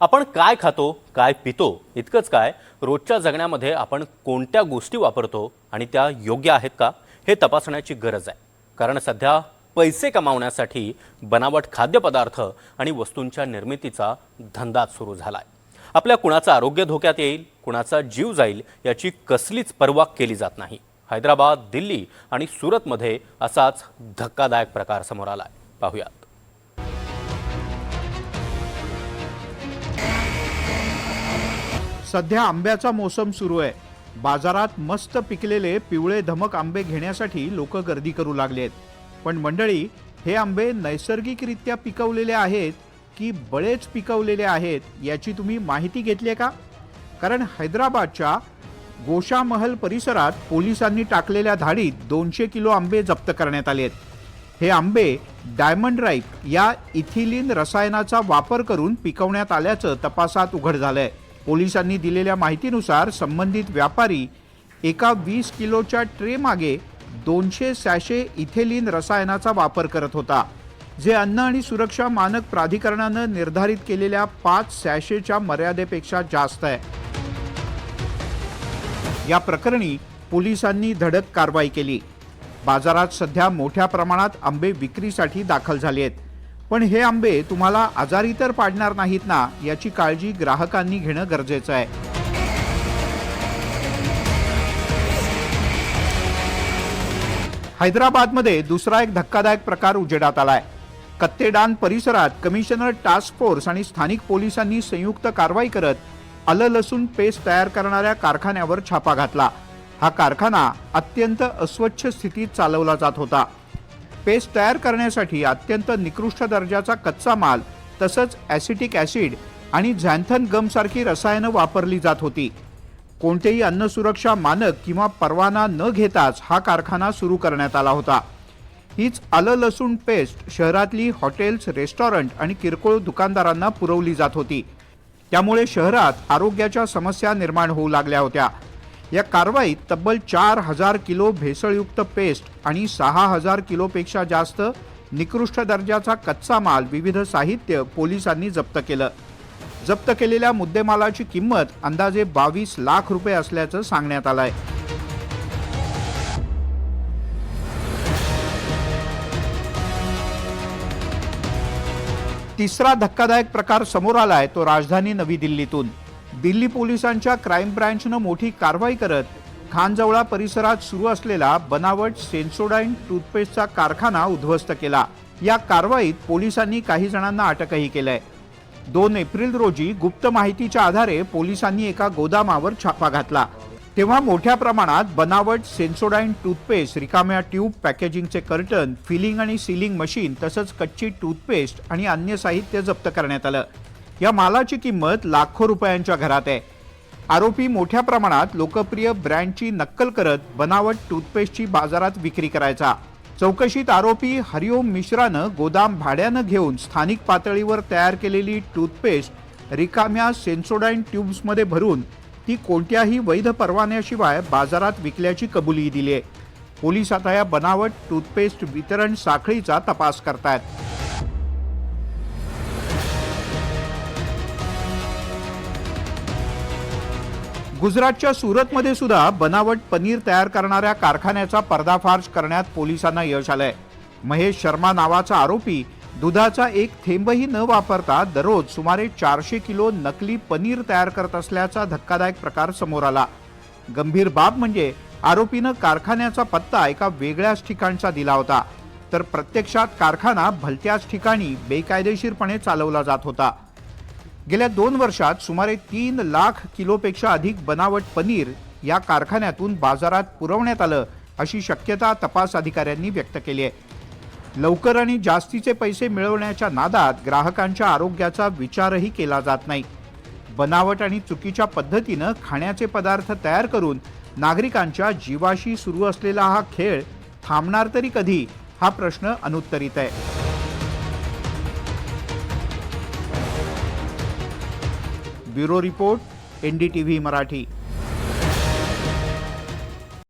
आपण काय खातो, काय पितो, इतकंच काय रोजच्या जगण्यामध्ये आपण कोणत्या गोष्टी वापरतो आणि त्या योग्य आहेत का हे तपासण्याची गरज आहे। कारण सध्या पैसे कमावण्यासाठी बनावट खाद्यपदार्थ आणि वस्तूंच्या निर्मितीचा धंदा सुरू झालाय। आपल्या कुणाचं आरोग्य धोक्यात येईल, कुणाचा जीव जाईल याची कसलीच पर्वा केली जात नाही। हैदराबाद, दिल्ली आणि सुरतमध्ये असाच धक्कादायक प्रकार समोर आलाय। पाहूयात। सध्या आंब्याचा मोसम सुरू आहे। बाजारात मस्त पिकलेले पिवळे धमक आंबे घेण्यासाठी लोक गर्दी करू लागलेत। पण मंडळी, हे आंबे नैसर्गिकरित्या पिकवलेले आहेत की बळेच पिकवलेले आहेत याची तुम्ही माहिती घेतली का? कारण हैदराबादच्या गोशा महल परिसरात पोलिसांनी टाकलेल्या धाडीत 200 किलो आंबे जप्त करण्यात आलेत। हे आंबे डायमंड राईप या इथिलीन रसायनाचा वापर करून पिकवण्यात आल्याचं तपासात उघड झालंय। पोलिसांनी दिलेल्या माहितीनुसार संबंधित व्यापारी एका 20 किलोच्या ट्रे मागे 200 सॅशे इथिलीन रसायनाचा वापर करत होता, जे अन्न आणि सुरक्षा मानक प्राधिकरणानं निर्धारित केलेल्या 5 सॅशेच्या मर्यादेपेक्षा जास्त आहे। या प्रकरणी पोलिसांनी धडक कारवाई केली। बाजारात सध्या मोठ्या प्रमाणात आंबे विक्रीसाठी दाखल झाले आहेत। पण हे आंबे तुम्हाला आजारी तर पाडणार नाहीत ना, याची काळजी ग्राहकांनी घेणं गरजेचं आहे। हैदराबादमध्ये दुसरा एक धक्कादायक प्रकार उजेडात आलाय। कत्तेडान परिसरात कमिशनर टास्क फोर्स आणि स्थानिक पोलिसांनी संयुक्त कारवाई करत आलं लसूण पेस्ट तयार करणाऱ्या कारखान्यावर छापा घातला। हा कारखाना अत्यंत अस्वच्छ स्थितीत चालवला जात होता। पेस्ट तयार करण्यासाठी अत्यंत निकृष्ट दर्जाचा कच्चा माल तसंच ॲसिटिक ॲसिड आणि झॅन्थन गम सारखी रसायनं वापरली जात होती। कोणतेही अन्न सुरक्षा मानक किंवा परवाना न घेताच हा कारखाना सुरू करण्यात आला होता। हीच आलं लसूण पेस्ट शहरातली हॉटेल्स, रेस्टॉरंट आणि किरकोळ दुकानदारांना पुरवली जात होती। त्यामुळे शहरात आरोग्याच्या समस्या निर्माण होऊ लागल्या होत्या। या कारवाईत तब्बल 4000 किलो भेसळयुक्त पेस्ट आणि 6000 किलोपेक्षा जास्त निकृष्ट दर्जाचा कच्चा माल, विविध साहित्य पोलिसांनी जप्त केलं। जप्त केलेल्या मुद्देमालाची किंमत अंदाजे 22 लाख रुपये असल्याचं सांगण्यात आलंय। तिसरा धक्कादायक प्रकार समोर आलाय तो राजधानी नवी दिल्लीतून। दिल्ली पोलिसांच्या क्राईम ब्रँचनं मोठी कारवाई करत खानजवळा परिसरात सुरू असलेला बनावट सेन्सोडाईन टूथपेस्टचा कारखाना उद्ध्वस्त केला। या कारवाईत पोलिसांनी काही जणांना अटकही केलंय। 2 एप्रिल रोजी गुप्त माहितीच्या आधारे पोलिसांनी एका गोदामावर छापा घातला। तेव्हा मोठ्या प्रमाणात बनावट सेन्सोडाईन टूथपेस्ट, रिकाम्या ट्यूब, पॅकेजिंगचे कर्टन, फिलिंग आणि सीलिंग मशीन तसंच कच्ची टूथपेस्ट आणि अन्य साहित्य जप्त करण्यात आलं। या मालाची किंमत लाखो रुपयांच्या घरात आहे। आरोपी मोठ्या प्रमाणात लोकप्रिय ब्रँडची नक्कल करत बनावट टूथपेस्टची बाजारात विक्री करायचा। चौकशीत आरोपी हरिओम मिश्रानं गोदाम भाड्यानं घेऊन स्थानिक पातळीवर तयार केलेली टूथपेस्ट रिकाम्या सेन्सोडाईन ट्यूब्समध्ये भरून ती कोणत्याही वैध परवान्याशिवाय बाजारात विकल्याची कबुली दिली आहे। पोलीस आता या बनावट टूथपेस्ट वितरण साखळीचा तपास करतायत। गुजरातच्या सुरतमध्ये सुद्धा बनावट पनीर तयार करणाऱ्या कारखान्याचा पर्दाफाश करण्यात पोलिसांना यश आलंय। महेश शर्मा नावाचा आरोपी दुधाचा एक थेंबही न वापरता दररोज सुमारे 400 किलो नकली पनीर तयार करत असल्याचा धक्कादायक प्रकार समोर आला। गंभीर बाब म्हणजे आरोपीनं कारखान्याचा पत्ता एका वेगळ्याच ठिकाणचा दिला होता, तर प्रत्यक्षात कारखाना भलत्याच ठिकाणी बेकायदेशीरपणे चालवला जात होता। गेल्या 2 वर्षात सुमारे 3 लाख किलोपेक्षा अधिक बनावट पनीर या कारखान्यातून बाजारात पुरवण्यात आलं अशी शक्यता तपास अधिकाऱ्यांनी व्यक्त केली आहे। लवकर आणि जास्तीचे पैसे मिळवण्याच्या नादात ग्राहकांच्या आरोग्याचा विचारही केला जात नाही। बनावट आणि चुकीच्या पद्धतीनं खाण्याचे पदार्थ तयार करून नागरिकांच्या जीवाशी सुरू असलेला हा खेळ थांबणार तरी कधी, हा प्रश्न अनुत्तरित आहे। Bureau report, NDTV Marathi.